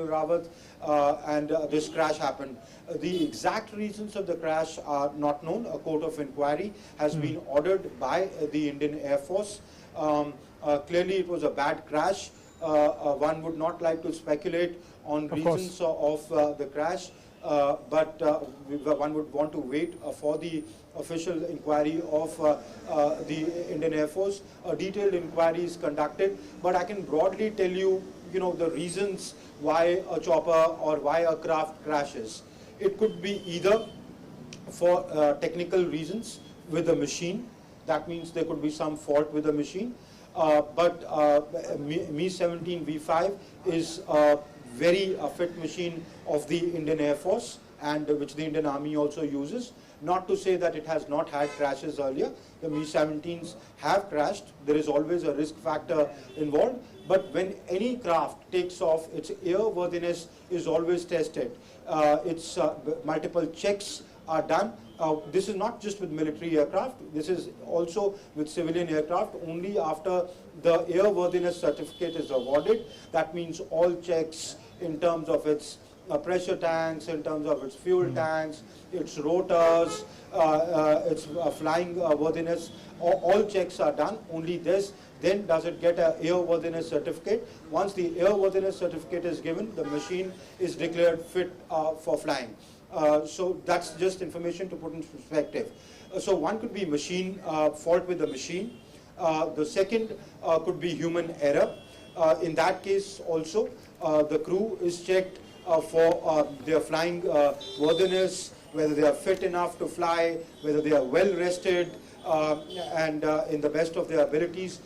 General Rawat, and this crash happened. The exact reasons of the crash are not known. A court of inquiry has been ordered by the Indian Air Force. Clearly, it was a bad crash. One would not like to speculate on reasons of the crash, but one would want to wait for the official inquiry of the Indian Air Force. A detailed inquiry is conducted, but I can broadly tell you, the reasons why a chopper or why a craft crashes. It could be either for technical reasons with the machine. That means there could be some fault with the machine. But Mi-17 V5 is a very fit machine of the Indian Air Force, and which the Indian Army also uses. Not to say that it has not had crashes earlier. The Mi-17s have crashed. There is always a risk factor involved. But when any craft takes off, its airworthiness is always tested. Its multiple checks are done. This is not just with military aircraft. This is also with civilian aircraft. Only after the airworthiness certificate is awarded, that means all checks in terms of its pressure tanks, in terms of its fuel tanks, its rotors, its flying worthiness, all checks are done. Only this, then does it get an airworthiness certificate. Once the airworthiness certificate is given, the machine is declared fit for flying. So that's just information to put in perspective. So one could be machine fault with the machine. The second could be human error. In that case also, the crew is checked for their flying worthiness, whether they are fit enough to fly, whether they are well rested, and in the best of their abilities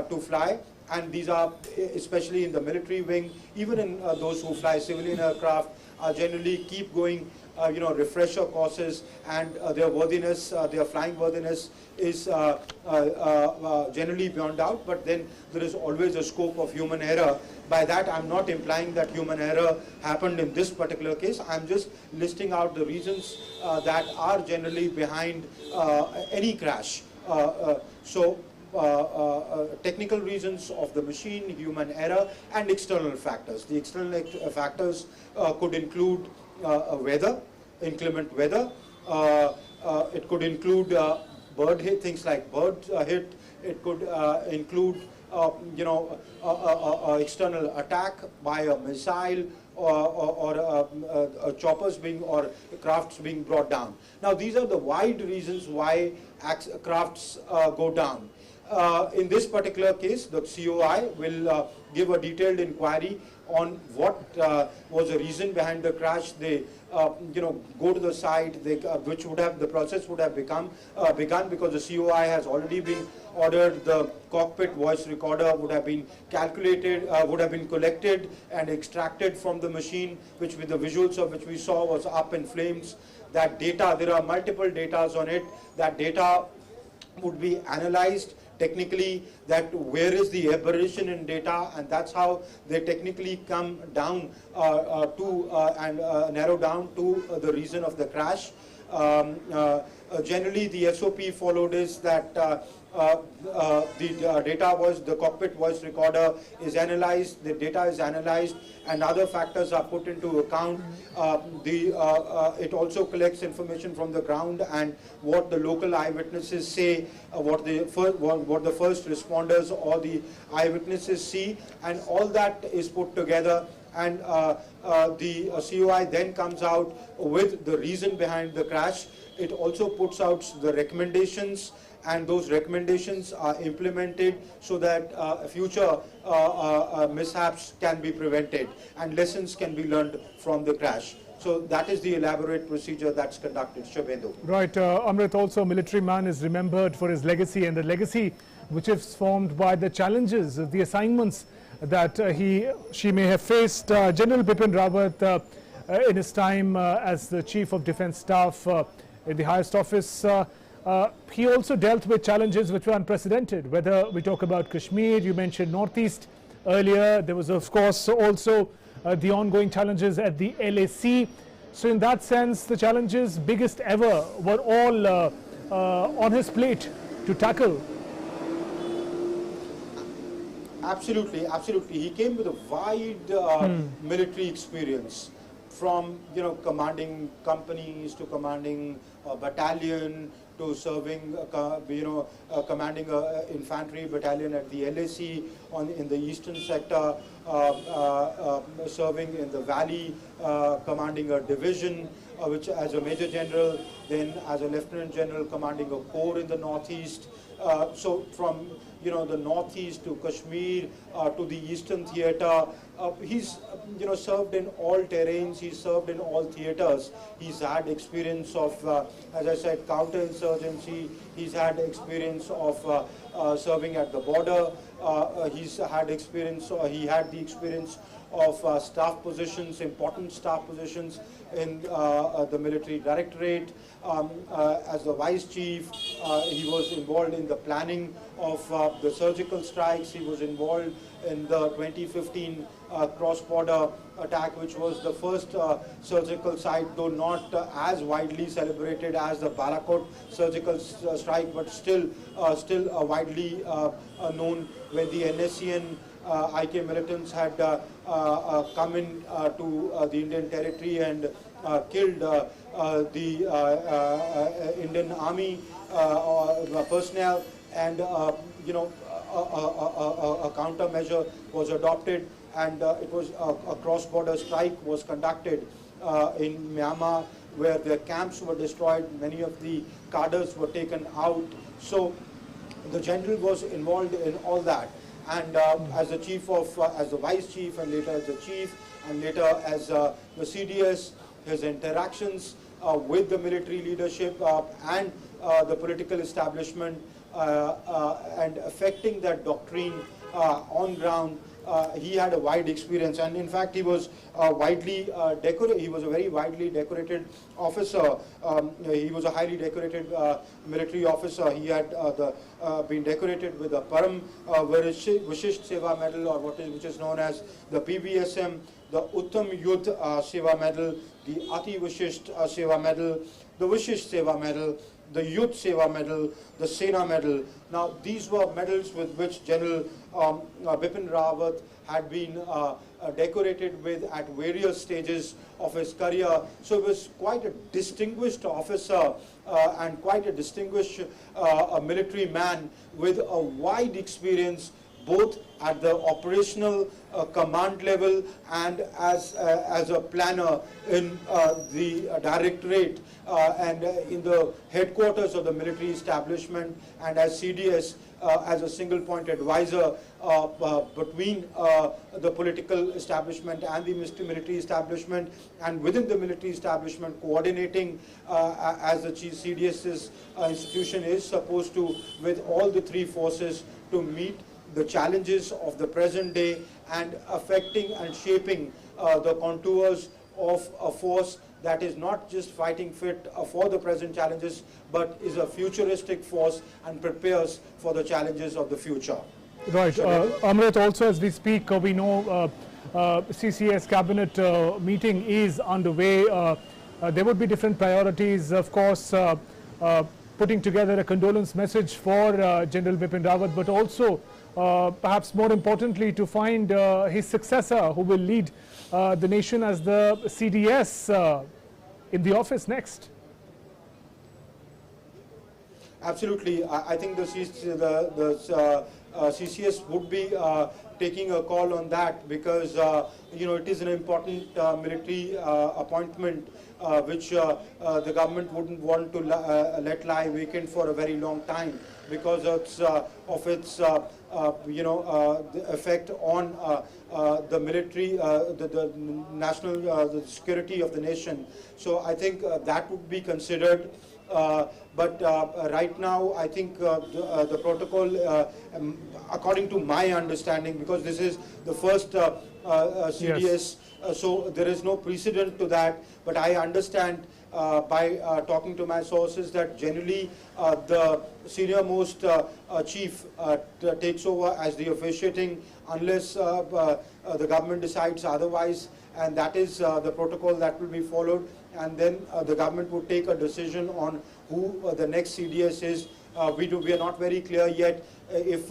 to fly. And these are, especially in the military wing, even in those who fly civilian aircraft, generally keep going refresher courses, and their worthiness, their flying worthiness is generally beyond doubt, but then there is always a scope of human error. By that, I'm not implying that human error happened in this particular case. I'm just listing out the reasons that are generally behind any crash. Technical reasons of the machine, human error, and external factors. The external factors could include weather, inclement weather. It could include bird hit, things like bird hit. It could include external attack by a missile or choppers being or crafts being brought down. Now these are the wide reasons why crafts go down. In this particular case, the COI will give a detailed inquiry on what was the reason behind the crash. They go to the site, which would have, the process would have begun because the COI has already been ordered. The cockpit voice recorder would have been calculated, would have been collected and extracted from the machine, which with the visuals of which we saw was up in flames. That data, there are multiple datas on it. That data would be analyzed technically, that where is the aberration in data, and that's how they technically come down and narrow down to the reason of the crash. Generally, the SOP followed is that the cockpit voice recorder is analyzed, the data is analyzed, and other factors are put into account. It also collects information from the ground and what the local eyewitnesses say, what the first responders or the eyewitnesses see, and all that is put together. And the COI then comes out with the reason behind the crash. It also puts out the recommendations, and those recommendations are implemented so that future mishaps can be prevented and lessons can be learned from the crash. So that is the elaborate procedure that's conducted. Shubhendu. Right. Amrit, also a military man is remembered for his legacy, and the legacy which is formed by the challenges, the assignments that she may have faced. General Bipin Rawat, in his time as the Chief of Defence Staff in the highest office, he also dealt with challenges which were unprecedented. Whether we talk about Kashmir, you mentioned Northeast earlier, there was of course also the ongoing challenges at the LAC. So in that sense, the challenges biggest ever were all on his plate to tackle. Absolutely, absolutely. He came with a wide military experience, from commanding companies to commanding a battalion to serving commanding a infantry battalion at the LAC in the eastern sector, serving in the valley, commanding a division which as a major general, then as a lieutenant general commanding a corps in the northeast. So from the northeast to Kashmir to the eastern theater, he's served in all terrains. He's served in all theaters. He's had experience of, as I said, counterinsurgency. He's had experience of serving at the border. He's had experience. He had the experience of staff positions, important staff positions in the military directorate. As the vice chief, he was involved in the planning of the surgical strikes. He was involved in the 2015 cross-border attack, which was the first surgical site, though not as widely celebrated as the Balakot surgical strike, but still widely known, when the NSCN IK militants had come in to the Indian territory and killed the Indian Army personnel, and a countermeasure was adopted, and it was a cross-border strike was conducted in Myanmar, where their camps were destroyed, many of the cadres were taken out. So the general was involved in all that, and as the chief of, as the vice chief, and later as the chief, and later as the CDS, his interactions with the military leadership and the political establishment and affecting that doctrine on ground. He had a wide experience, and in fact he was widely decorated. He was a very widely decorated officer. He was a highly decorated military officer. He had been decorated with the Param Vishisht Seva Medal, or which is known as the PVSM, the Uttam Yudh Seva Medal, the Ati Vishisht Seva Medal, the Vishisht Seva Medal, the Yudh Seva Medal, the Sena Medal. Now these were medals with which General Bipin Rawat had been decorated with at various stages of his career. So he was quite a distinguished officer and quite a distinguished military man with a wide experience, both at the operational command level and as a planner in the directorate and in the headquarters of the military establishment, and as CDS as a single point advisor between the political establishment and the military establishment, and within the military establishment coordinating as the CDS's institution is supposed to with all the three forces to meet the challenges of the present day and affecting and shaping the contours of a force that is not just fighting fit for the present challenges, but is a futuristic force and prepares for the challenges of the future. Right. Amrit, also as we speak, we know CCS cabinet meeting is underway. There would be different priorities, of course, putting together a condolence message for General Bipin Rawat, but also perhaps more importantly to find his successor who will lead the nation as the CDS in the office next. Absolutely. I think the CCS would be taking a call on that, because it is an important military appointment which the government wouldn't want to let lie vacant for a very long time, because of its the effect on the military, the national the security of the nation. So I think that would be considered. But right now, I think the protocol, according to my understanding, because this is the first CDS, yes. So there is no precedent to that. But I understand by talking to my sources that generally the senior-most chief takes over as the officiating unless the government decides otherwise, and that is the protocol that will be followed. And then the government would take a decision on who the next CDS is. We are not very clear yet, if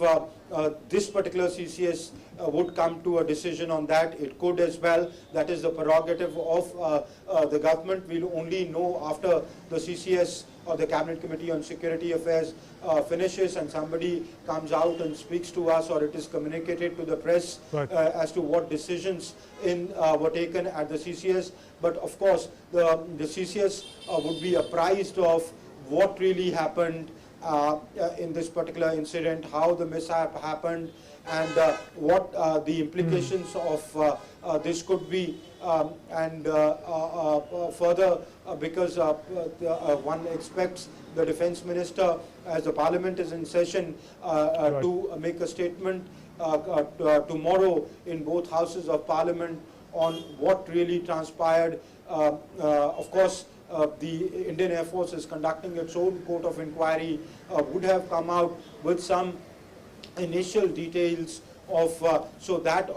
this particular CCS would come to a decision on that, it could as well. That is the prerogative of the government. We'll only know after the CCS or the Cabinet Committee on Security Affairs finishes and somebody comes out and speaks to us, or it is communicated to the press as to what decisions were taken at the CCS. But of course, the CCS would be apprised of what really happened in this particular incident, how the mishap happened, and what the implications of this could be, and further, because one expects the Defence Minister, as the Parliament is in session, to make a statement tomorrow in both Houses of Parliament on what really transpired. Of course, the Indian Air Force is conducting its own court of inquiry, would have come out with some initial details of, so that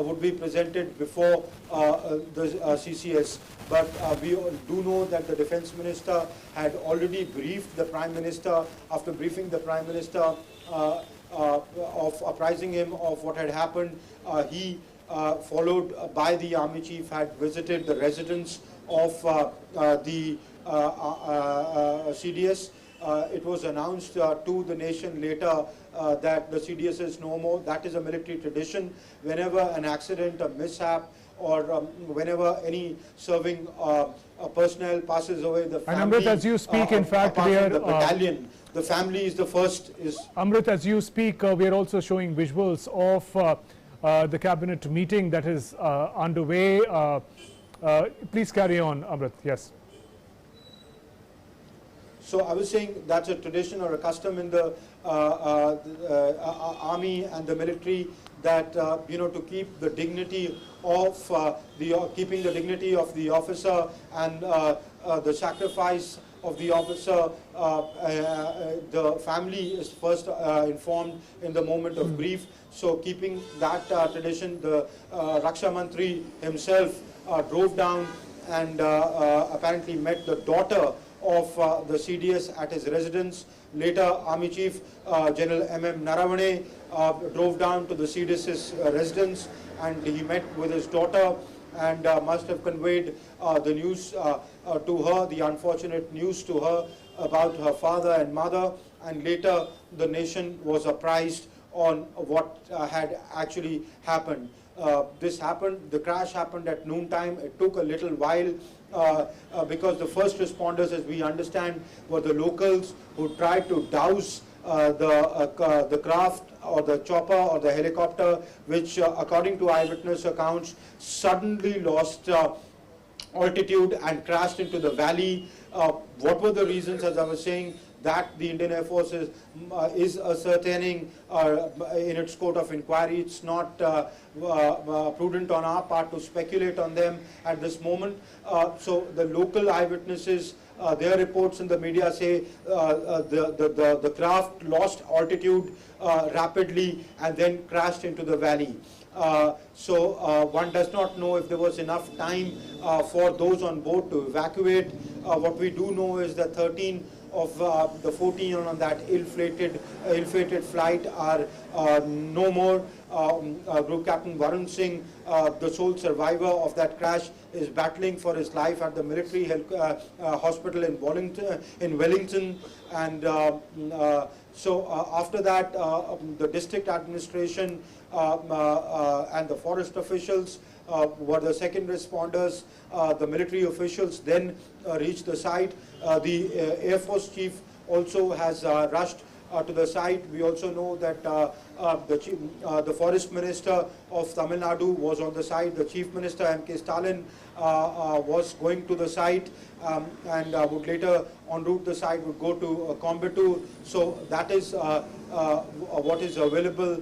would be presented before the CCS. But we do know that the Defence Minister had already briefed the Prime Minister. After briefing the Prime Minister of apprising him of what had happened, he, followed by the Army Chief, had visited the residence of the CDS. It was announced to the nation later that the CDS is no more. That is a military tradition. Whenever an accident, a mishap, or whenever any serving personnel passes away, the family, and Amrit, as you speak, in fact, we are the battalion, the family is the first. Amrit, as you speak, we are also showing visuals of the cabinet meeting that is underway. Please carry on, Amrit. Yes. So I was saying that's a tradition or a custom in the army and the military, that to keep the dignity of keeping the dignity of the officer and the sacrifice of the officer, the family is first informed in the moment of grief. So keeping that tradition, the Raksha Mantri himself drove down and apparently met the daughter of the CDS at his residence. Later, Army Chief General M.M. Naravane drove down to the CDS's residence, and he met with his daughter and must have conveyed the news to her, the unfortunate news to her about her father and mother, and later the nation was apprised on what had actually happened. This happened, the crash happened at noontime. It took a little while because the first responders, as we understand, were the locals who tried to douse the craft or the chopper or the helicopter, which according to eyewitness accounts suddenly lost altitude and crashed into the valley. What were the reasons? As I was saying, that the Indian Air Force is ascertaining in its court of inquiry. It's not prudent on our part to speculate on them at this moment. So the local eyewitnesses, their reports in the media say the craft lost altitude rapidly and then crashed into the valley. So one does not know if there was enough time for those on board to evacuate. What we do know is that 13 of the 14 on that ill-fated flight are no more. Group Captain Varun Singh, the sole survivor of that crash, is battling for his life at the military hospital in Wellington. And so after that, the district administration and the forest officials were the second responders. The military officials then reached the site. The Air Force Chief also has rushed to the site. We also know that the Forest Minister of Tamil Nadu was on the site. The Chief Minister M.K. Stalin was going to the site and would later, en route the site, would go to Coimbatore. So that is what is available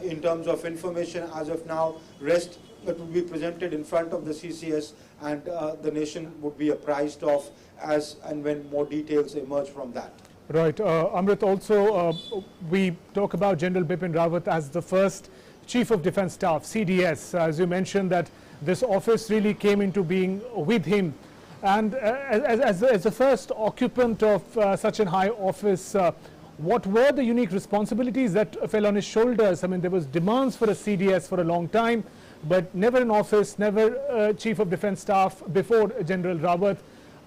in terms of information as of now. Rest, it will be presented in front of the CCS, and the nation would be apprised of as and when more details emerge from that. Right. Amrit, also we talk about General Bipin Rawat as the first Chief of Defence Staff, CDS. As you mentioned, that this office really came into being with him. And as the first occupant of such a high office, what were the unique responsibilities that fell on his shoulders? I mean, there was demands for a CDS for a long time, but never an office, never Chief of Defence Staff before General Rawat.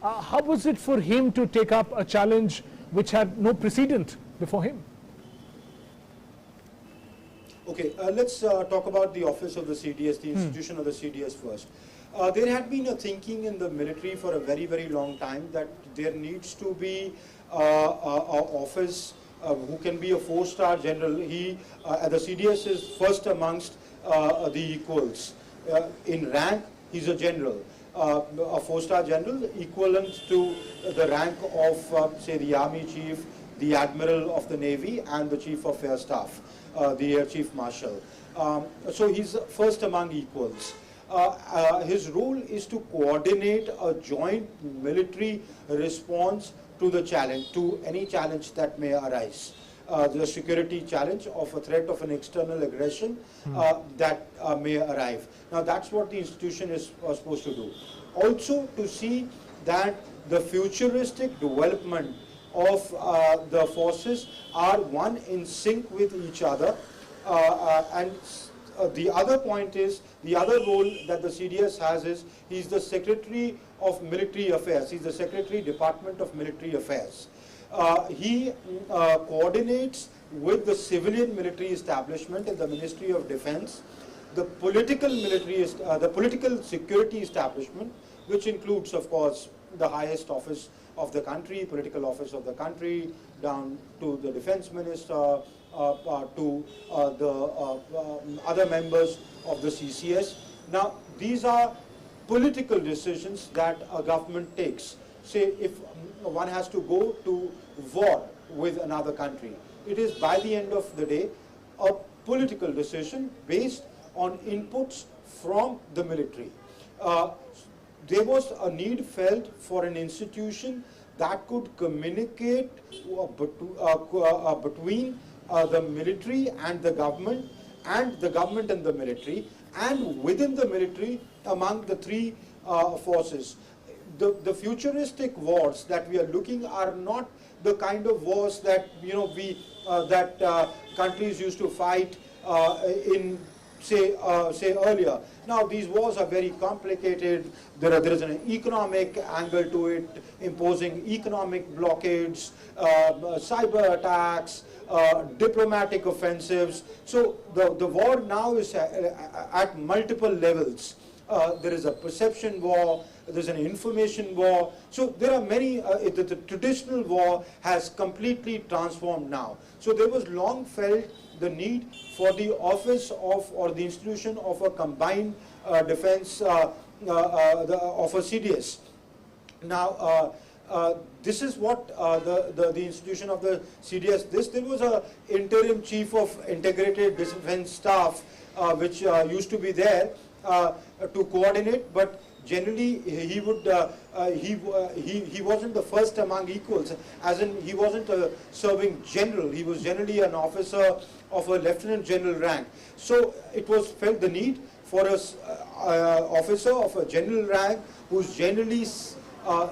How was it for him to take up a challenge which had no precedent before him? Okay, let's talk about the office of the CDS, the institution of the CDS first. There had been a thinking in the military for a very, very long time that there needs to be an office who can be a 4-star general. The CDS is first amongst the equals. In rank, he's a general. A 4-star general equivalent to the rank of, say, the Army Chief, the Admiral of the Navy, and the Chief of Air Staff, the Air Chief Marshal. So he's first among equals. His role is to coordinate a joint military response to the challenge, to any challenge that may arise. The security challenge of a threat of an external aggression that may arrive. Now that's what the institution is supposed to do. Also to see that the futuristic development of the forces are one in sync with each other, and the other point is, the other role that the CDS has is, he's the Secretary of Military Affairs. He's the Secretary, Department of Military Affairs. He coordinates with the civilian military establishment in the Ministry of Defense, the political security establishment, which includes, of course, the highest office of the country, political office of the country, down to the defense minister, to the other members of the CCS. Now, these are political decisions that a government takes. Say, if one has to go to war with another country, it is, by the end of the day, a political decision based on inputs from the military. There was a need felt for an institution that could communicate between the military and the government and the military, and within the military among the three forces. The futuristic wars that we are looking are not the kind of wars that countries used to fight in say earlier. Now these wars are very complicated. There is an economic angle to it, imposing economic blockades, cyber attacks, diplomatic offensives. So the war now is at multiple levels. There is a perception war, there's an information war. So there are many, the traditional war has completely transformed now. So there was long felt the need for the office of, or the institution of a combined defense of a CDS. Now, this is what the institution of the CDS, there was a interim chief of integrated defense staff which used to be there to coordinate, but generally he would he wasn't the first among equals, as in he wasn't a serving general. He was generally an officer of a lieutenant general rank. So it was felt the need for a officer of a general rank who's generally an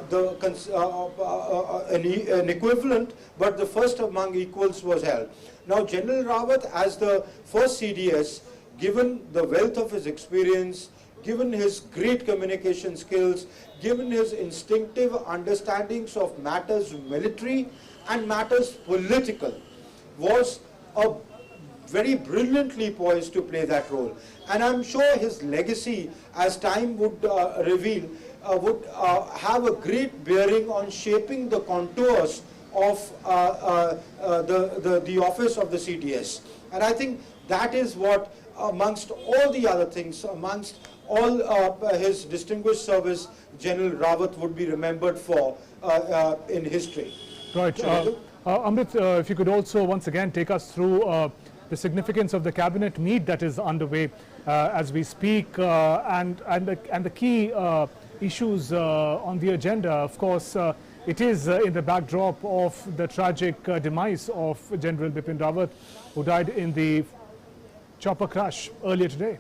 equivalent, but the first among equals was held. Now General Rawat, as the first CDS, given the wealth of his experience, given his great communication skills, given his instinctive understandings of matters military and matters political, was very brilliantly poised to play that role. And I'm sure his legacy, as time would reveal, would have a great bearing on shaping the contours of the office of the CDS. And I think that is what, amongst all the other things, amongst all his distinguished service, General Rawat would be remembered for in history. Right. Amrit, if you could also once again take us through the significance of the cabinet meet that is underway as we speak, and the key issues on the agenda. Of course, it is in the backdrop of the tragic demise of General Bipin Rawat, who died in the chopper crash earlier today.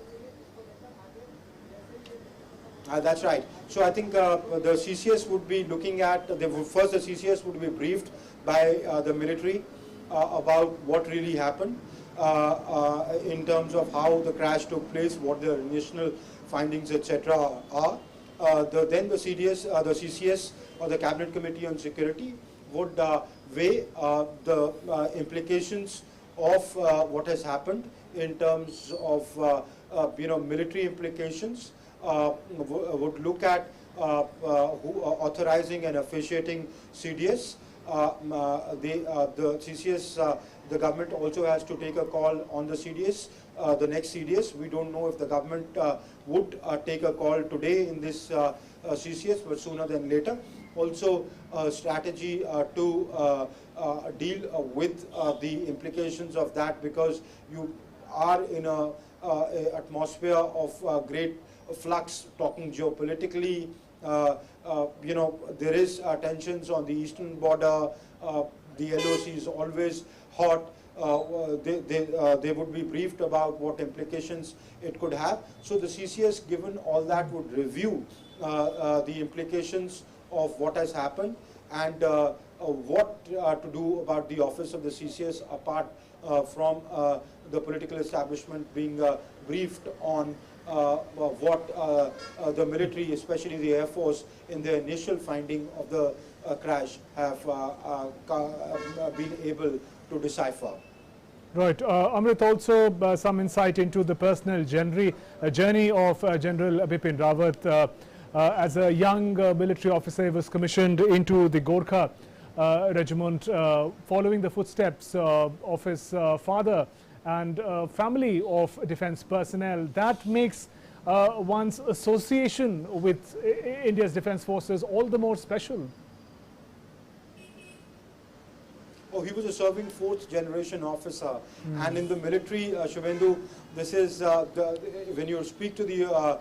That's right. So I think the CCS would be looking at, first the CCS would be briefed by the military, about what really happened in terms of how the crash took place, what the initial findings, etc. are. Then the CDS, the CCS, or the Cabinet Committee on Security, would weigh the implications of what has happened in terms of military implications, would look at authorizing and officiating CDS. The CCS, the government also has to take a call on the CDS, the next CDS. We don't know if the government would take a call today in this CCS, but sooner than later. Also, a strategy to deal with the implications of that, because you are in a atmosphere of great flux, talking geopolitically. There is tensions on the eastern border. The LOC is always hot. They would be briefed about what implications it could have. So the CCS, given all that, would review the implications of what has happened and what to do about the office of the CCS, apart from the political establishment being briefed on what the military, especially the Air Force, in the initial finding of the crash have been able to decipher. Right. Amrit, also some insight into the personal journey of General Bipin Rawat. As a young military officer, he was commissioned into the Gorkha regiment, following the footsteps of his father and family of defense personnel. That makes one's association with India's defense forces all the more special. Oh, he was a serving fourth generation officer. And in the military, Shubhendu, this is when you speak to the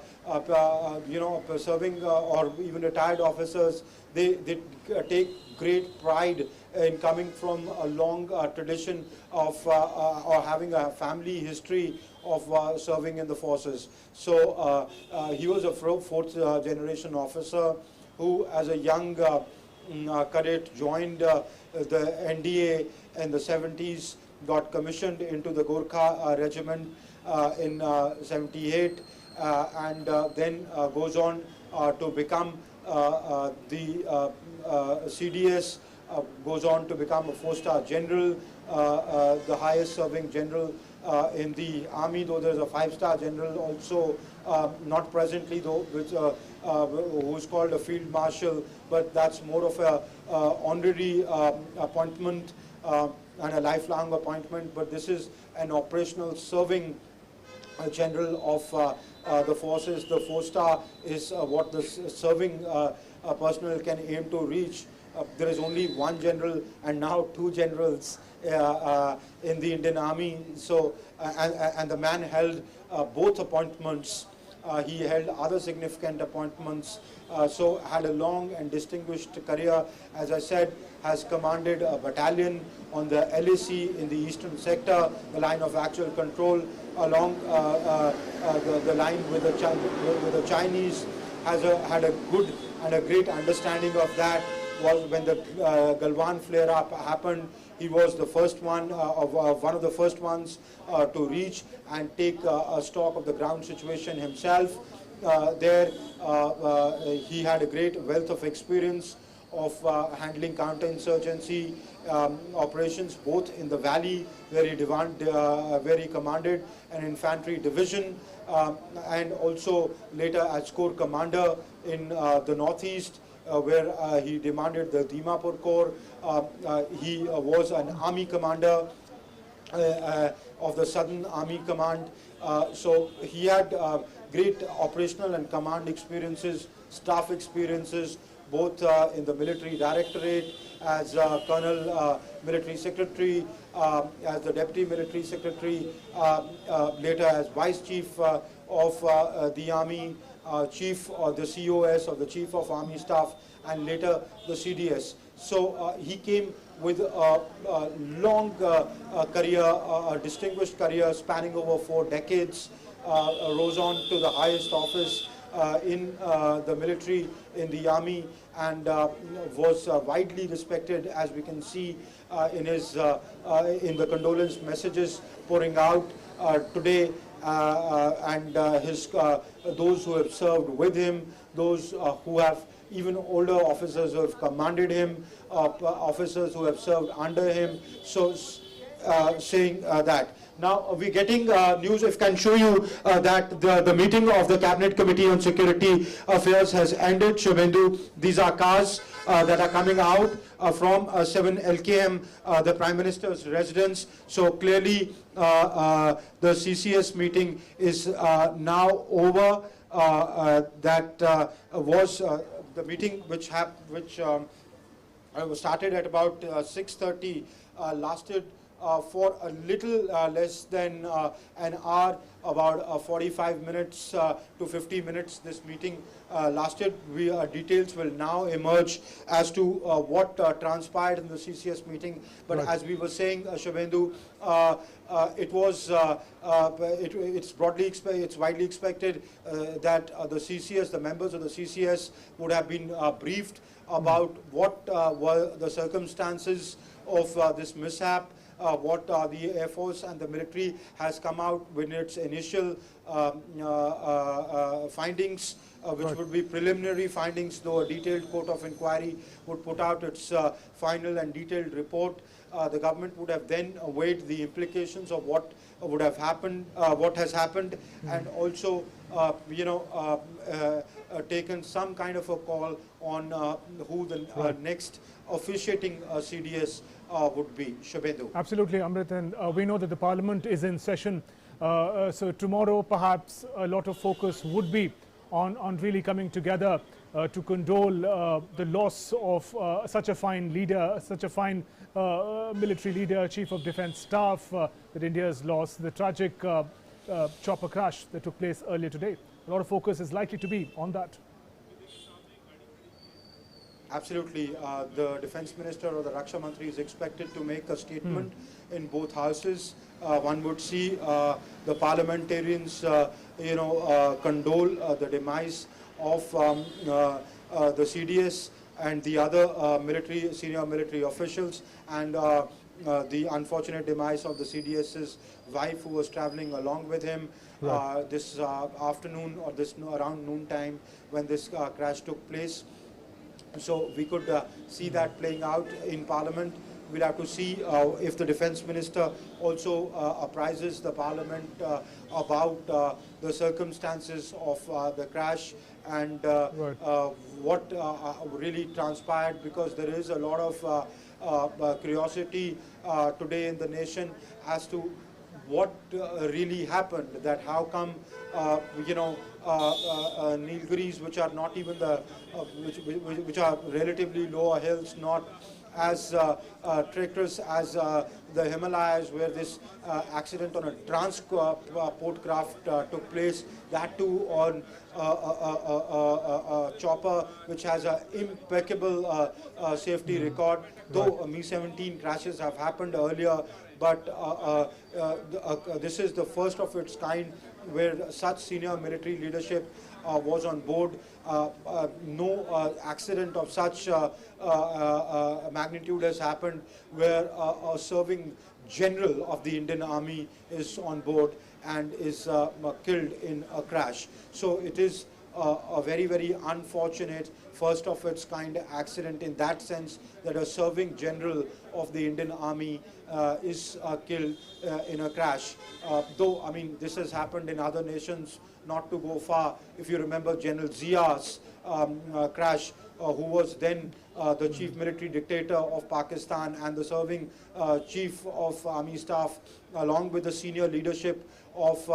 serving or even retired officers, they take great pride in coming from a long tradition of or having a family history of serving in the forces. So he was a fourth generation officer who, as a young cadet, joined the NDA in the 70s, got commissioned into the Gorkha regiment in 78, and then goes on to become the CDS, goes on to become a 4-star general, the highest serving general in the army, though there's a 5-star general also, not presently though, which, who's called a field marshal, but that's more of a honorary appointment and a lifelong appointment. But this is an operational serving general of the forces. The 4-star is what the serving personnel can aim to reach. There is only one general and now 2 generals in the Indian Army. So, and the man held both appointments. He held other significant appointments. So had a long and distinguished career. As I said, has commanded a battalion on the LAC in the eastern sector, the line of actual control along the line with the Chinese. Had a good and a great understanding of that. Was when the Galwan flare-up happened, he was the first one, one of the first ones to reach and take a stock of the ground situation himself. There, he had a great wealth of experience of handling counterinsurgency operations, both in the valley where he commanded an infantry division, and also later as corps commander in the northeast, where he demanded the Dimapur Corps. He was an army commander of the Southern Army Command. So he had great operational and command experiences, staff experiences, both in the military directorate as Colonel Military Secretary, as the Deputy Military Secretary, later as Vice Chief of the Army, Chief of the COS, or the Chief of Army Staff, and later the CDS. So he came with a long career, a distinguished career spanning over 4 decades, rose on to the highest office in the military, in the army, and was widely respected, as we can see in his in the condolence messages pouring out today, and those who have served with him, those who have even older officers who have commanded him, officers who have served under him, so saying that. Now we're getting news, if I can show you that the meeting of the Cabinet Committee on Security Affairs has ended. Shubhendu, these are cars that are coming out from 7 LKM, the Prime Minister's residence. So clearly the CCS meeting is now over. That was the meeting which started at about 6:30, lasted for a little less than an hour, about 45 minutes to 50 minutes this meeting lasted. Details will now emerge as to what transpired in the CCS meeting. But right, as we were saying, Shubhendu, it's widely expected that the CCS, the members of the CCS would have been briefed about what were the circumstances of this mishap, what the Air Force and the military has come out with its initial findings, which right, would be preliminary findings, though a detailed court of inquiry would put out its final and detailed report. The government would have then weighed the implications of what would have happened, what has happened, and also, taken some kind of a call on who the next officiating CDS would be. Shubhendu. Absolutely, Amrit, and we know that the Parliament is in session. So tomorrow, perhaps a lot of focus would be on really coming together to condole the loss of such a fine leader, such a fine military leader, Chief of Defence Staff that India has lost, the tragic chopper crash that took place earlier today. A lot of focus is likely to be on that. Absolutely. The Defence Minister or the Raksha Mantri is expected to make a statement in both houses. One would see the parliamentarians, condole the demise of the CDS and the other senior military officials, and the unfortunate demise of the CDS's wife, who was traveling along with him. Right. This afternoon, or this around noon time, when this crash took place. So we could see that playing out in Parliament. We'll have to see if the Defence Minister also apprises the Parliament about the circumstances of the crash and what really transpired, because there is a lot of curiosity today in the nation as to what really happened, that how come Nilgiris, which are not even the which are relatively lower hills, not as treacherous as the Himalayas, where this accident on a transport craft took place, that too on a chopper which has an impeccable safety record. Though Mi-17 crashes have happened earlier, but this is the first of its kind where such senior military leadership was on board. No accident of such magnitude has happened where a serving general of the Indian Army is on board and is killed in a crash. So it is a very, very unfortunate, first of its kind accident, in that sense that a serving general of the Indian Army is killed in a crash. Though, I mean, this has happened in other nations, not to go far. If you remember General Zia's crash, who was then the chief military dictator of Pakistan and the serving chief of army staff, along with the senior leadership of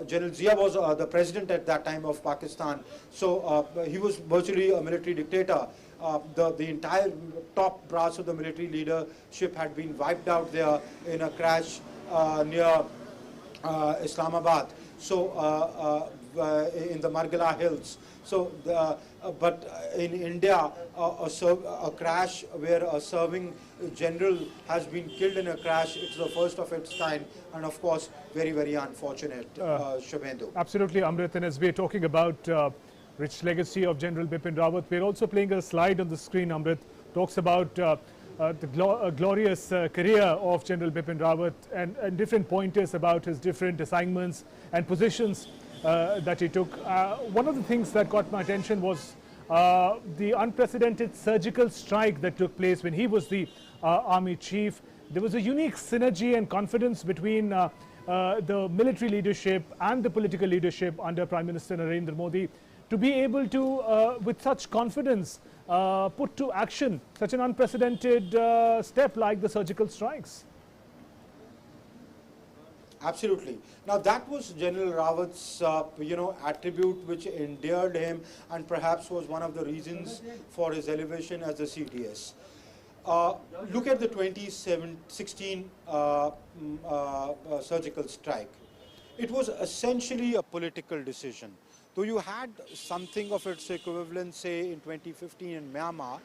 General Zia was the president at that time of Pakistan. So he was virtually a military dictator. The entire top brass of the military leadership had been wiped out there in a crash near Islamabad. So in the Margala Hills. So, but in India, a crash where a serving general has been killed in a crash, it's the first of its kind, and of course, very, very unfortunate, Shubhendu. Absolutely, Amrit. And as we're talking about rich legacy of General Bipin Rawat, we're also playing a slide on the screen, Amrit, talks about the glorious career of General Bipin Rawat and different pointers about his different assignments and positions that he took. One of the things that got my attention was the unprecedented surgical strike that took place when he was the army chief. There was a unique synergy and confidence between the military leadership and the political leadership under Prime Minister Narendra Modi to be able to, with such confidence, put to action such an unprecedented step like the surgical strikes. Absolutely. Now that was General Rawat's, attribute which endeared him and perhaps was one of the reasons for his elevation as a CDS. Look at the 2016 surgical strike. It was essentially a political decision. Though you had something of its equivalent, say, in 2015 in Myanmar,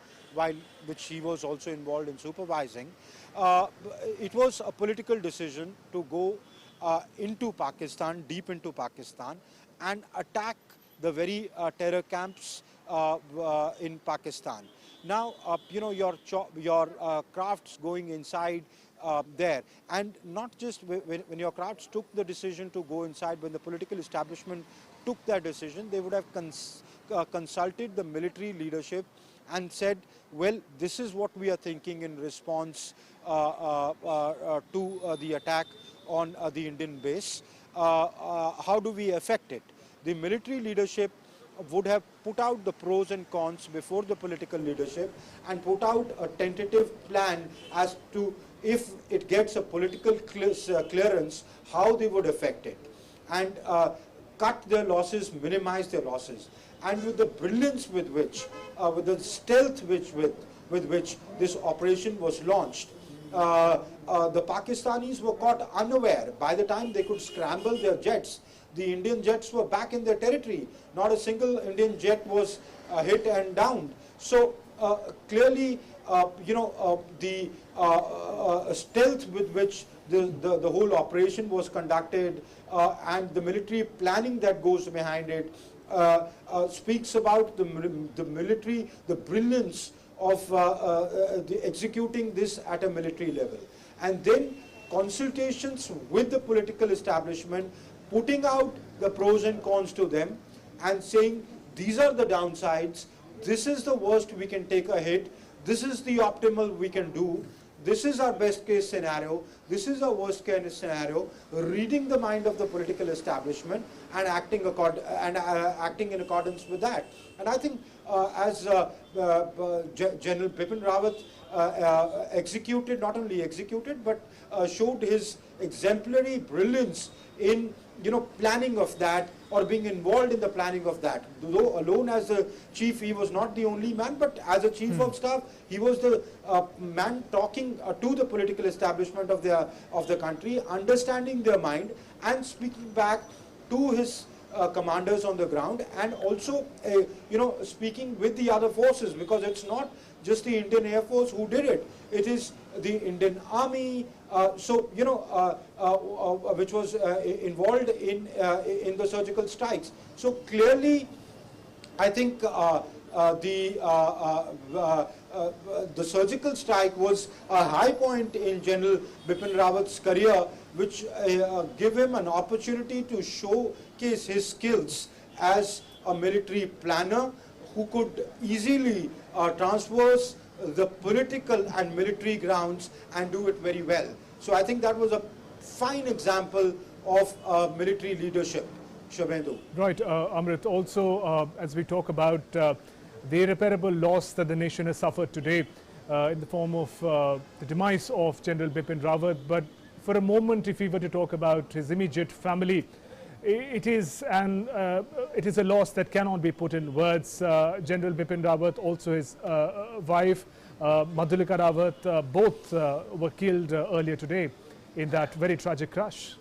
which he was also involved in supervising, it was a political decision to go into Pakistan, deep into Pakistan, and attack the very terror camps in Pakistan. Now, your crafts going inside there, and not just when your crafts took the decision to go inside, when the political establishment took that decision, they would have consulted the military leadership and said, well, this is what we are thinking in response to the attack on the Indian base. How do we affect it? The military leadership would have put out the pros and cons before the political leadership and put out a tentative plan as to, if it gets a political clearance, how they would affect it, and cut their losses, minimize their losses. And with the brilliance with which, with the stealth with which this operation was launched, the Pakistanis were caught unaware. By the time they could scramble their jets, the Indian jets were back in their territory. Not a single Indian jet was hit and downed. So clearly, the stealth with which the whole operation was conducted and the military planning that goes behind it speaks about the military, the brilliance of executing this at a military level. And then consultations with the political establishment, putting out the pros and cons to them and saying, these are the downsides, this is the worst we can take a hit, this is the optimal we can do, this is our best case scenario, this is our worst case scenario, reading the mind of the political establishment and acting in accordance with that. And I think as General Bipin Rawat executed, not only executed, but showed his exemplary brilliance in planning of that, or being involved in the planning of that. Though alone as a chief, he was not the only man, but as a chief of staff, he was the man talking to the political establishment of the country, understanding their mind and speaking back to his commanders on the ground, and also speaking with the other forces, because it's not just the Indian Air Force who did it, it is the Indian Army, which was involved in the surgical strikes. So clearly, I think the surgical strike was a high point in General Bipin Rawat's career, which gave him an opportunity to showcase his skills as a military planner who could easily transverse the political and military grounds and do it very well. So I think that was a fine example of military leadership, Shubhendu. Right, Amrit. Also, as we talk about the irreparable loss that the nation has suffered today in the form of the demise of General Bipin Rawat, but for a moment, if we were to talk about his immediate family, it is a loss that cannot be put in words. General Bipin Rawat, also his wife, Madhulika Rawat, both were killed earlier today in that very tragic crash.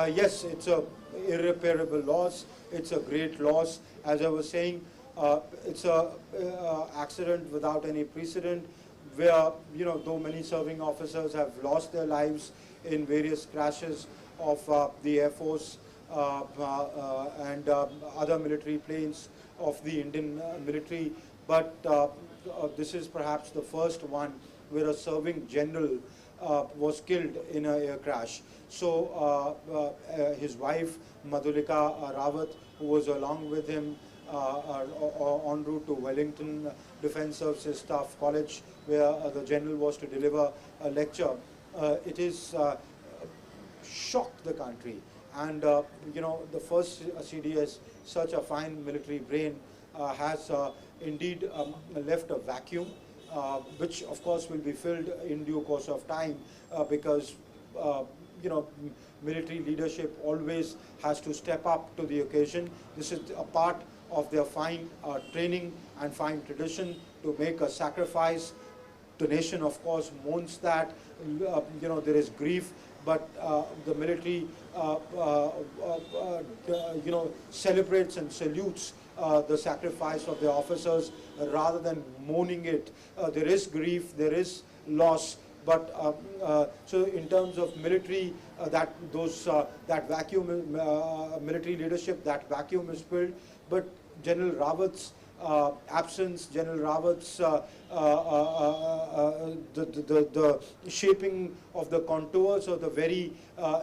Yes, it's a irreparable loss. It's a great loss. As I was saying, it's a accident without any precedent, where, you know, though many serving officers have lost their lives in various crashes of the Air Force and other military planes of the Indian military, but this is perhaps the first one where a serving general was killed in an air crash. So his wife, Madhulika Rawat, who was along with him en route to Wellington Defence Services Staff College, where the general was to deliver a lecture, it is shocked the country. And you know, the first CDS, such a fine military brain, has indeed left a vacuum, which of course will be filled in due course of time, because you know, military leadership always has to step up to the occasion. This is a part of their fine training and fine tradition to make a sacrifice. The nation, of course, mourns that. You know, there is grief, but the military, you know, celebrates and salutes the sacrifice of their officers rather than mourning it. There is grief, there is loss, but so in terms of military, that vacuum, military leadership, that vacuum is filled. But General Rawat's absence, General Rawat's the shaping of the contours of the very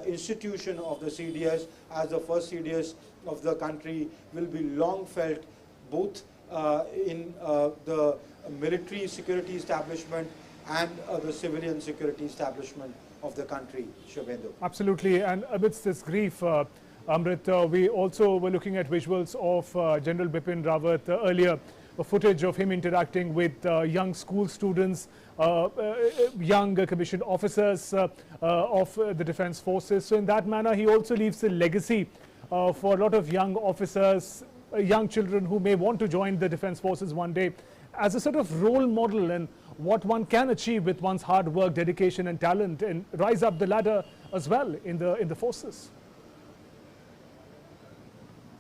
institution of the CDS as the first CDS of the country will be long felt, both in the military security establishment and the civilian security establishment of the country, Shubhendu. Absolutely, and amidst this grief, Amrit, we also were looking at visuals of General Bipin Rawat earlier, footage of him interacting with young school students, young commissioned officers of the Defence Forces. So in that manner, he also leaves a legacy for a lot of young officers, young children who may want to join the Defence Forces one day, as a sort of role model and what one can achieve with one's hard work, dedication and talent, and rise up the ladder as well in the forces.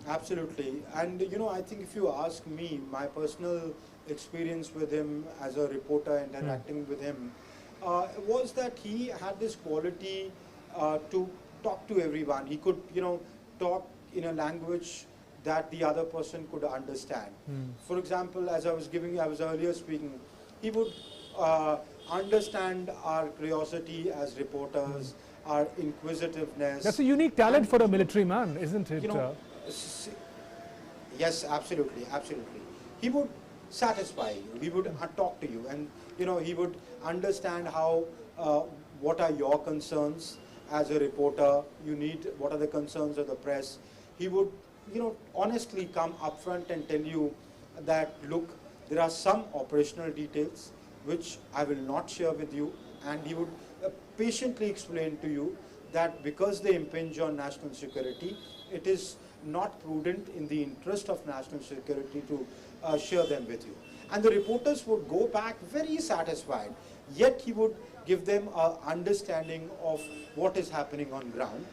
Absolutely. And you know, I think if you ask me, my personal experience with him as a reporter interacting with him was that he had this quality to talk to everyone. He could, you know, talk in a language that the other person could understand. For example, as I was earlier speaking, he would understand our curiosity as reporters, our inquisitiveness. That's a unique talent for a military man, isn't it? You know, yes, absolutely, absolutely. He would satisfy you. He would talk to you, and you know, he would understand how, what are your concerns as a reporter. What are the concerns of the press. He would, you know, honestly come upfront and tell you that, look, there are some operational details which I will not share with you, and he would patiently explain to you that because they impinge on national security, it is not prudent in the interest of national security to share them with you. And the reporters would go back very satisfied, yet he would give them an understanding of what is happening on ground,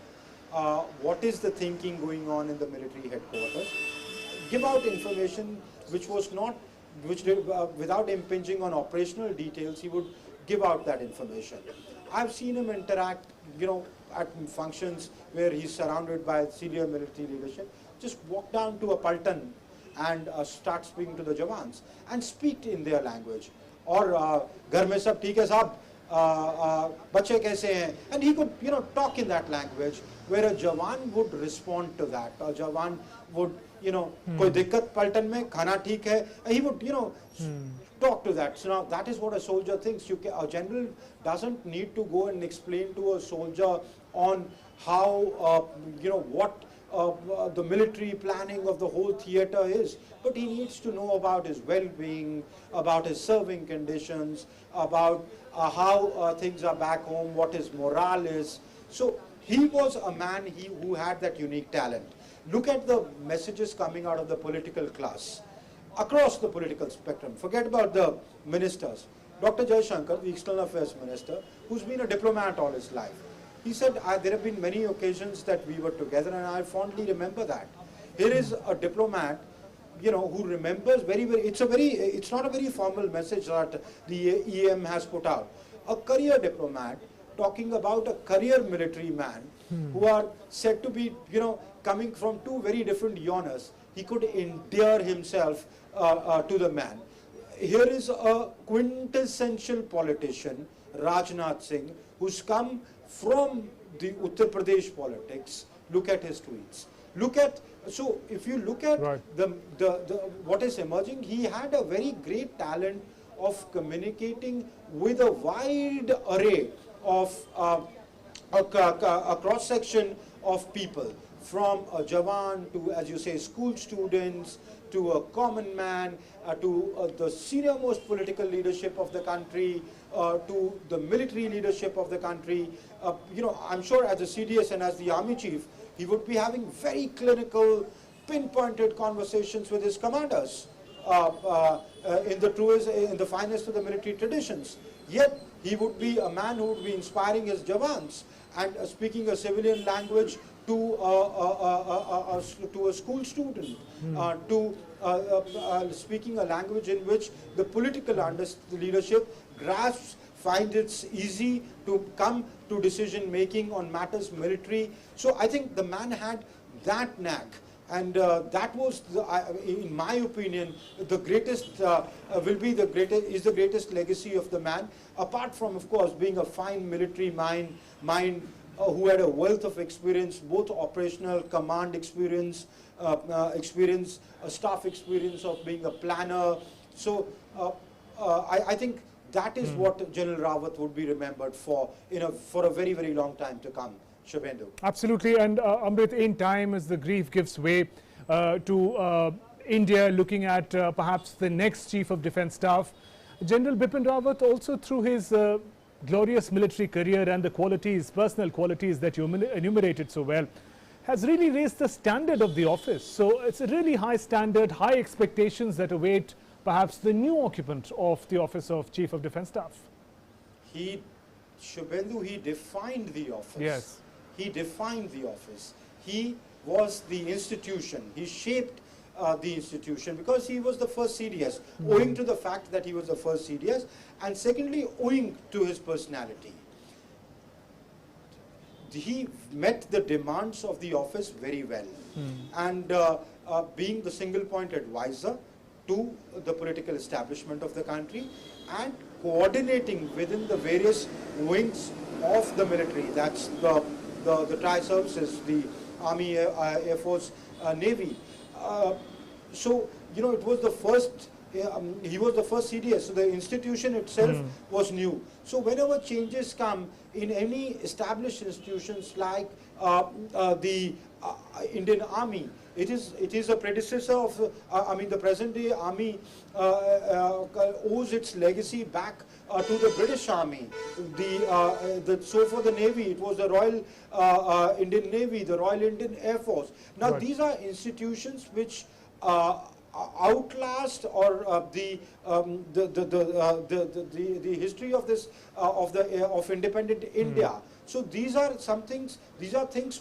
what is the thinking going on in the military headquarters, give out information which was not, without impinging on operational details. He would give out that information. I've seen him interact, you know, at functions where he's surrounded by senior military leadership, just walk down to a paltan and start speaking to the Jawans and speak in their language. Or ghar mein sab theek hai sahab, bache kaise hain? And he could, you know, talk in that language, where a Jawan would respond to that. A Jawan would, you know, koi dikkat paltan mein, khana theek hai? He would, you know, talk to that. So now that is what a soldier thinks. A general doesn't need to go and explain to a soldier on how, you know, what the military planning of the whole theater is, but he needs to know about his well-being, about his serving conditions, about how things are back home, what his morale is. So he was a man who had that unique talent. Look at the messages coming out of the political class, across the political spectrum. Forget about the ministers. Dr. Jaishankar, the External Affairs Minister, who's been a diplomat all his life, He said, there have been many occasions that we were together and I fondly remember that. Here is a diplomat, you know, who remembers it's not a very formal message that the EM has put out. A career diplomat talking about a career military man who are said to be, you know, coming from two very different genres. He could endear himself to the man. Here is a quintessential politician, Rajnath Singh, who's come from the Uttar Pradesh politics. Look at his tweets. So if you look at what is emerging, he had a very great talent of communicating with a wide array of a cross-section of people, from a Jawan to, as you say, school students, to a common man, to the senior-most political leadership of the country, to the military leadership of the country. You know, I'm sure as a CDS and as the army chief, he would be having very clinical, pinpointed conversations with his commanders in the finest of the military traditions. Yet, he would be a man who would be inspiring his Jawans and speaking a civilian language to a school student, speaking a language in which the political leadership grasps, finds it easy to come to decision making on matters military. So I think the man had that knack. And that was, in my opinion, the greatest, is the greatest legacy of the man, apart from, of course, being a fine military mind who had a wealth of experience, both operational, command experience, staff experience of being a planner. So I think that is what General Rawat would be remembered for, for a very, very long time to come. Shubhendu. Absolutely, and Amrit, in time as the grief gives way to India looking at perhaps the next Chief of Defence Staff, General Bipin Rawat, also through his glorious military career and the qualities, personal qualities that you enumerated so well, has really raised the standard of the office. So it's a really high standard, high expectations that await perhaps the new occupant of the office of Chief of Defence Staff. Shubhendu, he defined the office. Yes. He defined the office. He was the institution. He shaped the institution because he was the first CDS, owing to the fact that he was the first CDS, and secondly, owing to his personality. He met the demands of the office very well, and being the single point advisor to the political establishment of the country and coordinating within the various wings of the military. That's the tri-services, the Army, Air Force, Navy. So, you know, it was the first, he was the first CDS, so the institution itself was new. So whenever changes come in any established institutions like the Indian Army, it is a predecessor of, the present day Army owes its legacy back to the British Army. So for the Navy, it was the Royal Indian Navy, the Royal Indian Air Force. Now these are institutions which outlast or the history of this of independent India. So these are things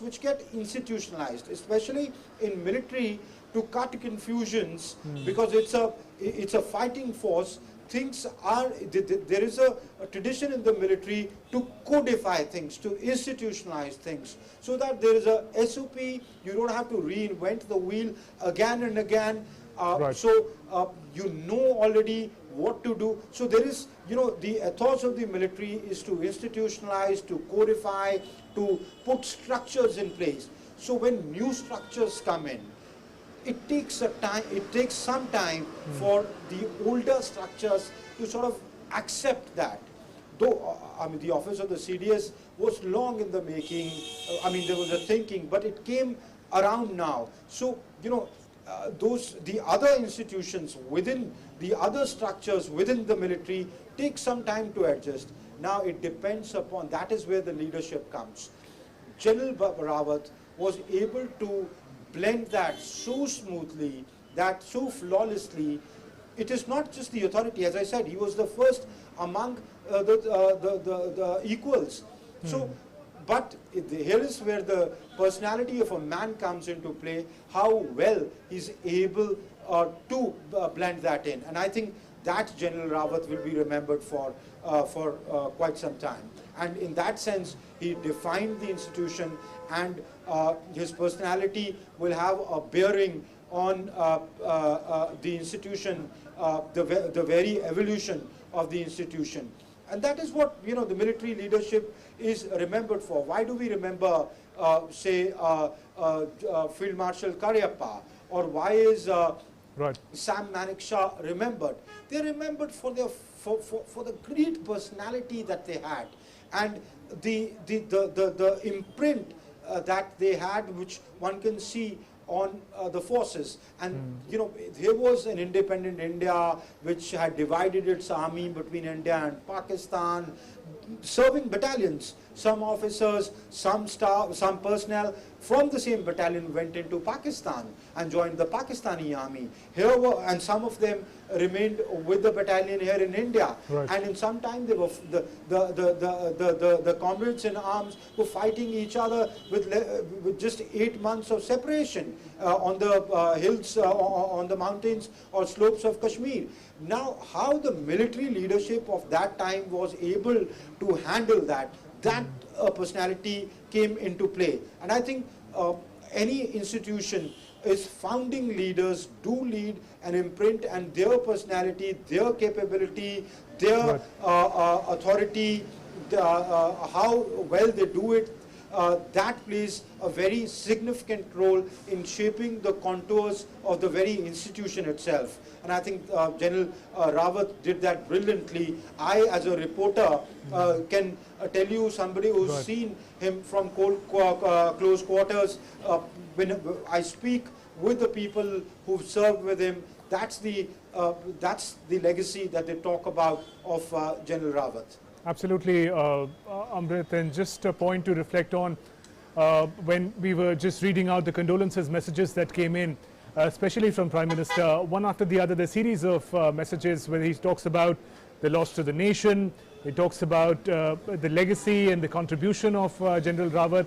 which get institutionalized, especially in military, to cut confusions, because it's a fighting force. Things are, there is a tradition in the military to codify things, to institutionalize things, so that there is a SOP, you don't have to reinvent the wheel again and again. So you know already what to do. So there is, you know, the ethos of the military is to institutionalize, to codify, to put structures in place. So when new structures come in, it takes some time for the older structures to sort of accept that. Though, the office of the CDS was long in the making, there was a thinking, but it came around now. So, you know, the other institutions within, the other structures within the military take some time to adjust. Now it depends upon, that is where the leadership comes. General Rawat was able to blend that so smoothly, that so flawlessly. It is not just the authority, as I said, he was the first among the equals. So But here is where the personality of a man comes into play, how well he's able to blend that in. And I think that General Rawat will be remembered for quite some time. And in that sense, he defined the institution, and his personality will have a bearing on the institution, the very evolution of the institution. And that is what, you know, the military leadership is remembered for. Why do we remember, say, Field Marshal Cariappa, or why is Sam Manekshaw remembered? They're remembered for their for the great personality that they had, and the imprint that they had, which one can see on the forces. And you know, here was an independent India which had divided its army between India and Pakistan, serving battalions. Some officers, some staff, some personnel from the same battalion went into Pakistan and joined the Pakistani army. Here were, and some of them remained with the battalion here in India. Right. And in some time, they were the comrades in arms were fighting each other with just 8 months of separation on the hills, on the mountains or slopes of Kashmir. Now, how the military leadership of that time was able to handle that personality came into play. And I think any institution, its founding leaders do lead an imprint, and their personality, their capability, their authority, how well they do it, that plays a very significant role in shaping the contours of the very institution itself. And I think General Rawat did that brilliantly. I, as a reporter, can tell you, somebody who's seen him from close quarters, when I speak with the people who've served with him, that's the legacy that they talk about of General Rawat. Absolutely, Amrit, and just a point to reflect on, when we were just reading out the condolences messages that came in, especially from Prime Minister, one after the other, the series of messages where he talks about the loss to the nation, he talks about the legacy and the contribution of General Rawat,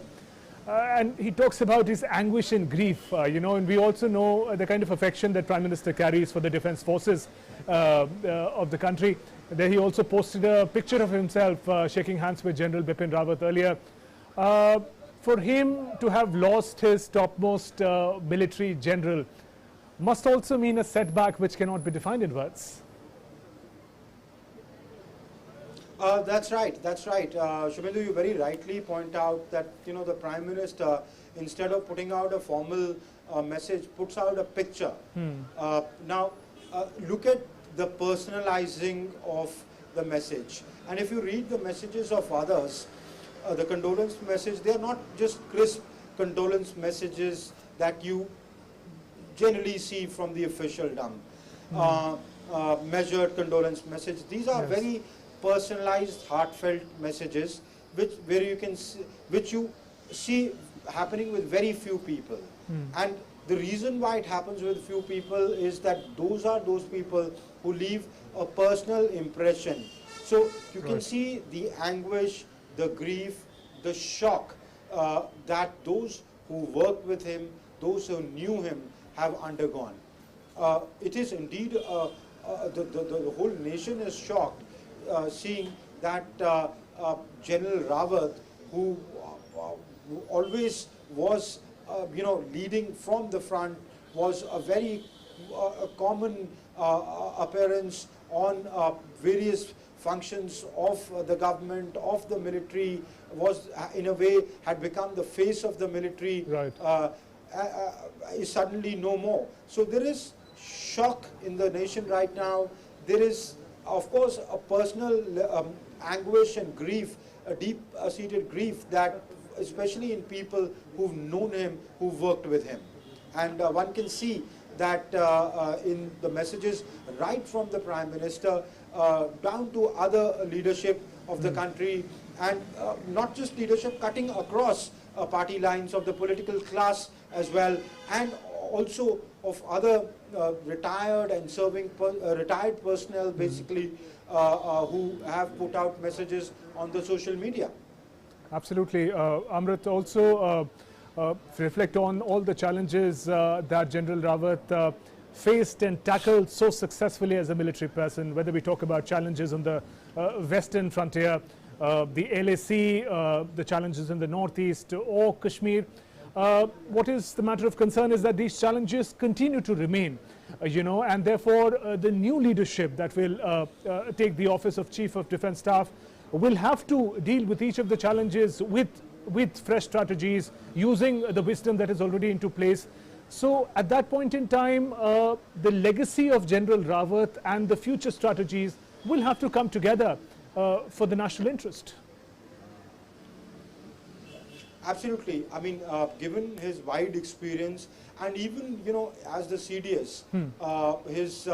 and he talks about his anguish and grief, you know, and we also know the kind of affection that Prime Minister carries for the defense forces of the country. There he also posted a picture of himself shaking hands with General Bipin Rawat earlier. For him to have lost his topmost military general must also mean a setback which cannot be defined in words. That's right. That's right. Shubhendu, you very rightly point out that, you know, the Prime Minister, instead of putting out a formal message, puts out a picture. Now, look at the personalizing of the message. And if you read the messages of others, the condolence message, they are not just crisp condolence messages that you generally see from the officialdom. Measured condolence message. These are very personalized, heartfelt messages, where you can see, which you see happening with very few people. And the reason why it happens with few people is that those are those people who leave a personal impression. So you can see the anguish, the grief, the shock that those who worked with him, those who knew him, have undergone. It is indeed, the whole nation is shocked seeing that General Rawat, who always was, you know, leading from the front, was a very common appearance on various functions of the government, of the military, was in a way had become the face of the military, is suddenly no more. So there is shock in the nation right now. There is, of course, a personal anguish and grief, a deep-seated grief that, especially in people who've known him, who've worked with him. And one can see that in the messages right from the Prime Minister down to other leadership of the country, and not just leadership, cutting across party lines of the political class as well, and also of other retired and serving retired personnel, basically, who have put out messages on the social media. Absolutely. Amrit, also reflect on all the challenges that General Rawat faced and tackled so successfully as a military person, whether we talk about challenges on the western frontier, the LAC, the challenges in the northeast, or Kashmir. What is the matter of concern is that these challenges continue to remain, and therefore the new leadership that will take the office of Chief of Defence Staff will have to deal with each of the challenges with fresh strategies, using the wisdom that is already into place. So at that point in time, the legacy of General Rawat and the future strategies will have to come together for the national interest. Absolutely. I mean, given his wide experience and even, as the CDS, his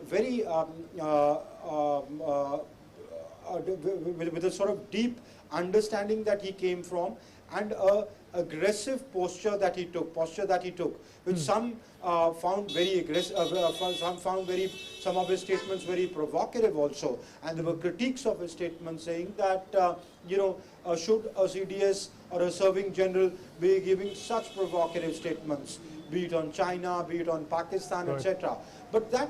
very, with a sort of deep understanding that he came from, and a aggressive posture that he took, which some found very aggressive, some of his statements very provocative also, and there were critiques of his statements saying that, should a CDS or a serving general be giving such provocative statements, be it on China, be it on Pakistan, right, etc. But that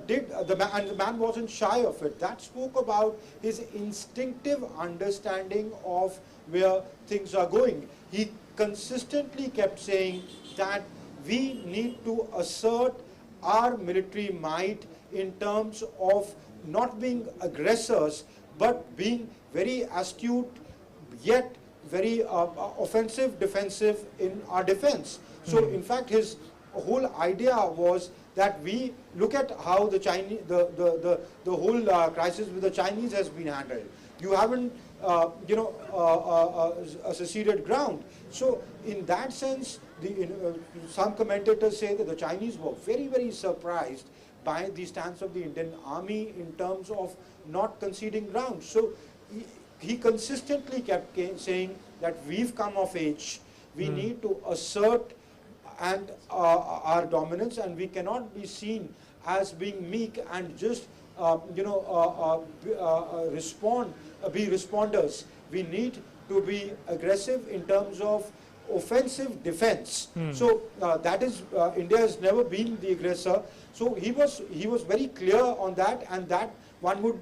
the man wasn't shy of it. That spoke about his instinctive understanding of where things are going. He consistently kept saying that we need to assert our military might in terms of not being aggressors, but being very astute, yet very offensive, defensive in our defense. So in fact, his whole idea was that we look at how the Chinese, the whole crisis with the Chinese has been handled. You haven't, seceded ground. So in that sense, some commentators say that the Chinese were very, very surprised by the stance of the Indian Army in terms of not conceding ground. So he consistently kept saying that we've come of age, we need to assert and our dominance, and we cannot be seen as being meek and just be responders. We need to be aggressive in terms of offensive defense. So that is, India has never been the aggressor. So he was very clear on that, and that one would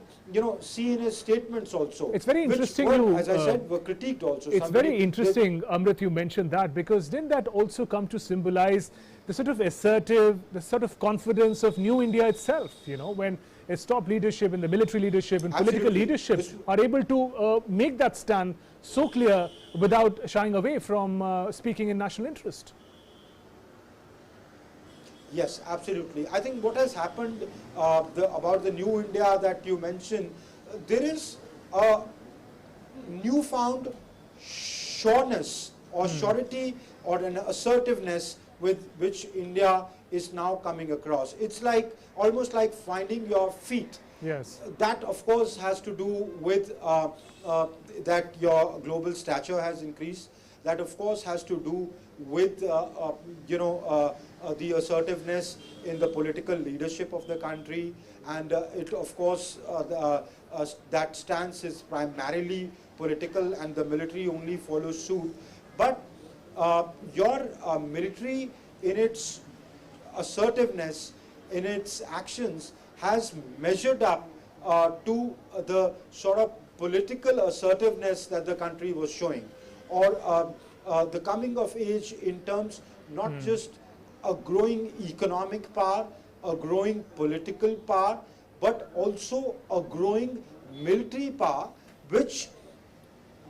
see in his statements also. It's very interesting, which were, as I said, were critiqued also. It's very interesting, Amrit, you mentioned that, because didn't that also come to symbolize the sort of assertive, the sort of confidence of new India itself, when its top leadership and the military leadership and political leadership are able to make that stand so clear without shying away from speaking in national interest. Yes, absolutely. I think what has happened about the new India that you mentioned, there is a newfound sureness or surety or an assertiveness with which India is now coming across. It's like almost like finding your feet. Yes. That of course has to do with that your global stature has increased. That of course has to do with the assertiveness in the political leadership of the country, and it of course that stance is primarily political, and the military only follows suit. But your military, in its assertiveness, in its actions, has measured up to the sort of political assertiveness that the country was showing, or the coming of age in terms not just a growing economic power, a growing political power, but also a growing military power, which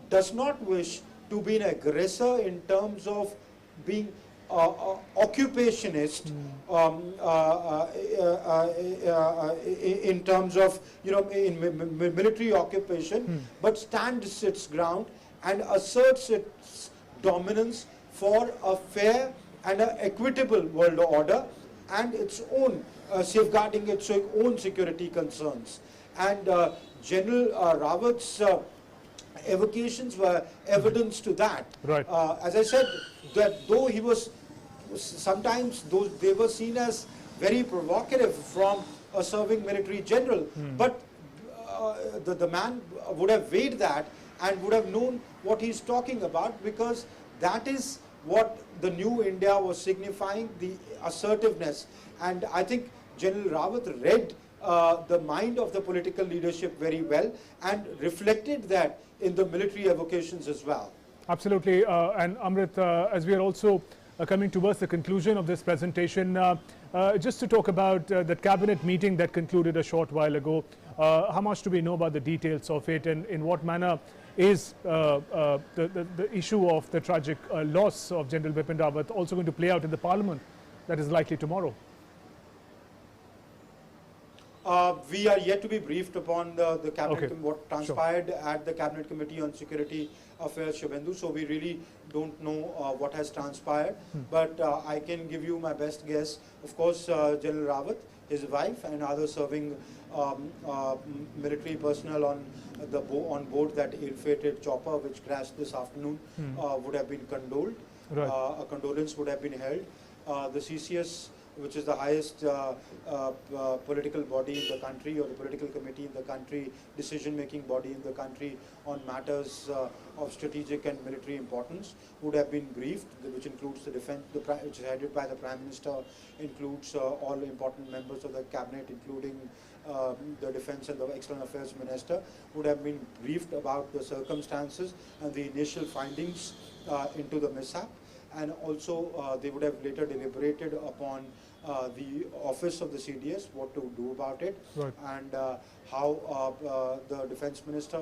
does not wish to be an aggressor in terms of being occupationist, in terms of in military occupation, but stands its ground and asserts its dominance for a fair and an equitable world order, and its own safeguarding its own security concerns. And General Rawat's evocations were evidence to that. Right. As I said, that though he was sometimes they were seen as very provocative from a serving military general, but the man would have weighed that and would have known what he's talking about, because that is what the new India was signifying, the assertiveness. And I think General Rawat read the mind of the political leadership very well and reflected that in the military evocations as well. Absolutely. And Amrit, as we are also coming towards the conclusion of this presentation, just to talk about that cabinet meeting that concluded a short while ago, how much do we know about the details of it, and in what manner is the issue of the tragic loss of General Bipin Rawat also going to play out in the parliament that is likely tomorrow? We are yet to be briefed upon the cabinet, Okay. what transpired at the Cabinet Committee on Security Affairs, Shubhendu. So we really don't know what has transpired. But I can give you my best guess. Of course, General Rawat, his wife, and other serving military personnel on board that ill-fated chopper which crashed this afternoon would have been condoled. Right. A condolence would have been held. The CCS, which is the highest political body in the country, or the political committee in the country, decision-making body in the country on matters of strategic and military importance, would have been briefed, which includes the defense, which is headed by the Prime Minister, includes all important members of the cabinet, including the Defense and the External Affairs Minister, would have been briefed about the circumstances and the initial findings into the mishap. And also they would have later deliberated upon the office of the CDS, what to do about it, Right. and how the Defence Minister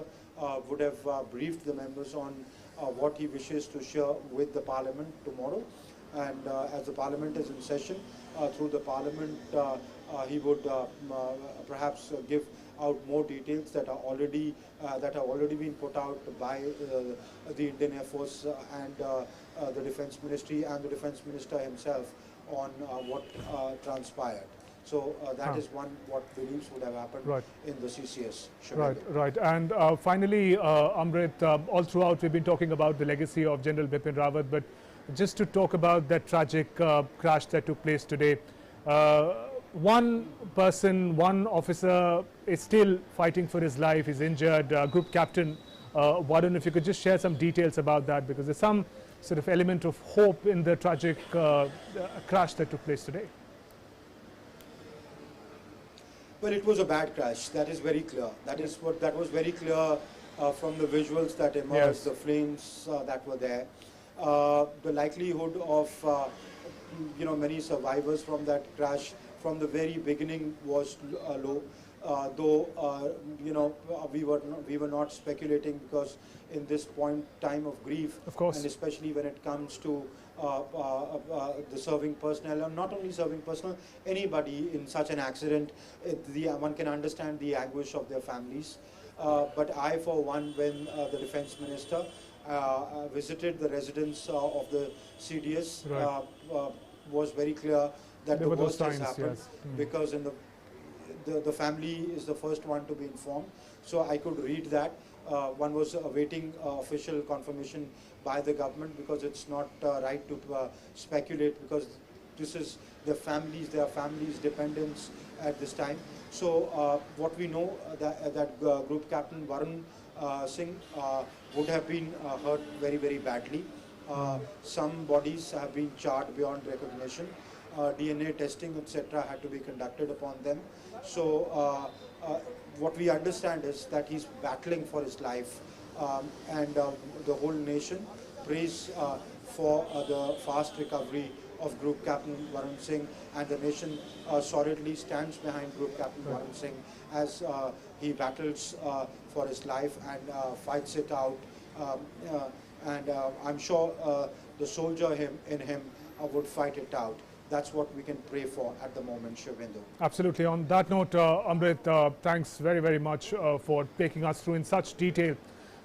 would have briefed the members on what he wishes to share with the Parliament tomorrow. And as the Parliament is in session, through the Parliament he would perhaps give out more details that are already been put out by the Indian Air Force and the Defence Ministry and the Defence Minister himself on what transpired. So that is what beliefs would have happened Right. in the CCS. Right, right. And finally, Amrit, all throughout we've been talking about the legacy of General Bipin Rawat, but just to talk about that tragic crash that took place today. One person, one officer is still fighting for his life. He's injured. Group Captain Varun, if you could just share some details about that, because there's some sort of element of hope in the tragic crash that took place today. Well, it was a bad crash. That is very clear. That was very clear from the visuals that emerged, Yes. the flames that were there. The likelihood of many survivors from that crash from the very beginning was low. Though we were not speculating, because in this point time of grief, Of course. and especially when it comes to the serving personnel, and not only serving personnel, anybody in such an accident, one can understand the anguish of their families. But I, for one, when the Defence Minister visited the residence of the CDS, Right. was very clear that There the were those worst has signs, happened, yes. because in the family is the first one to be informed. So I could read that. One was awaiting official confirmation by the government, because it's not right to speculate, because this is their families' dependents at this time. So what we know that Group Captain Varun Singh would have been hurt very, very badly. Some bodies have been charred beyond recognition. DNA testing, etc., had to be conducted upon them. So what we understand is that he's battling for his life, and the whole nation prays for the fast recovery of Group Captain Varun Singh, and the nation solidly stands behind Group Captain Varun Singh as he battles for his life and fights it out. And I'm sure the soldier in him would fight it out. That's what we can pray for at the moment, Shubhendu. Absolutely. On that note, Amrit, thanks very, very much for taking us through in such detail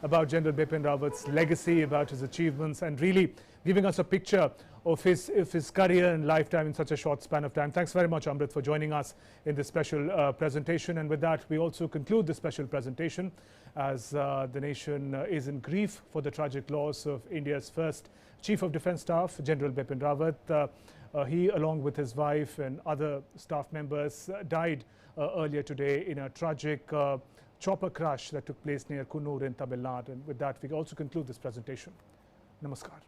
about General Bipin Rawat's legacy, about his achievements, and really giving us a picture of his career and lifetime in such a short span of time. Thanks very much, Amrit, for joining us in this special presentation. And with that, we also conclude this special presentation, as the nation is in grief for the tragic loss of India's first Chief of Defence Staff, General Bipin Rawat. He, along with his wife and other staff members, died earlier today in a tragic chopper crash that took place near Kunnur in Tamil Nadu. And with that, we also conclude this presentation. Namaskar.